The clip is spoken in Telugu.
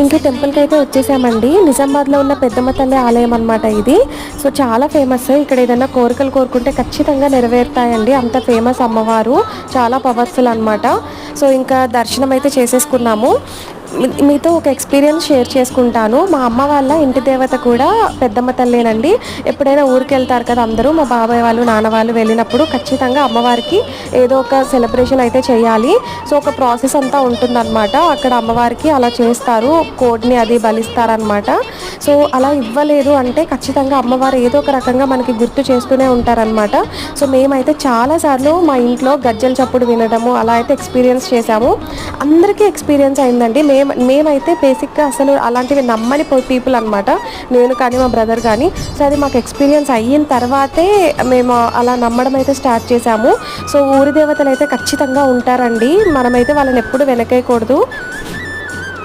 ఇంకా టెంపుల్కి అయితే వచ్చేసామండి. నిజామాబాద్లో ఉన్న పెద్దమ్మ తల్లి ఆలయం అనమాట ఇది. సో చాలా ఫేమస్. ఇక్కడ ఏదైనా కోరికలు కోరుకుంటే ఖచ్చితంగా నెరవేరుతాయండి. అంత ఫేమస్ అమ్మవారు, చాలా పవర్ఫుల్ అనమాట. సో ఇంకా దర్శనం అయితే చేసేసుకున్నాము. మీతో ఒక ఎక్స్పీరియన్స్ షేర్ చేసుకుంటాను. మా అమ్మ వాళ్ళ ఇంటి దేవత కూడా పెద్దమ్మ తల్లేనండి. ఎప్పుడైనా ఊరికి వెళ్తారు కదా అందరూ, మా బాబాయ్ వాళ్ళు నాన్న వాళ్ళు వెళ్ళినప్పుడు ఖచ్చితంగా అమ్మవారికి ఏదో ఒక సెలబ్రేషన్ అయితే చేయాలి. సో ఒక ప్రాసెస్ అంతా ఉంటుందన్నమాట. అక్కడ అమ్మవారికి అలా చేస్తారు, కోడిని అది బలిస్తారనమాట. సో అలా ఇవ్వలేదు అంటే ఖచ్చితంగా అమ్మవారు ఏదో ఒక రకంగా మనకి గుర్తు చేస్తూనే ఉంటారనమాట. సో మేమైతే చాలాసార్లు మా ఇంట్లో గజ్జల చప్పుడు వినడము అలా అయితే ఎక్స్పీరియన్స్ చేశాము. అందరికీ ఎక్స్పీరియన్స్ అయిందండి. మేమైతే బేసిక్గా అసలు అలాంటివి నమ్మని పీపుల్ అనమాట, నేను కానీ మా బ్రదర్ కానీ. సో అది మాకు ఎక్స్పీరియన్స్ అయిన తర్వాతే మేము అలా నమ్మడం అయితే స్టార్ట్ చేశాము. సో ఊరి దేవతలు అయితే ఖచ్చితంగా ఉంటారండి, మనమైతే వాళ్ళని ఎప్పుడు వెనకేయకూడదు.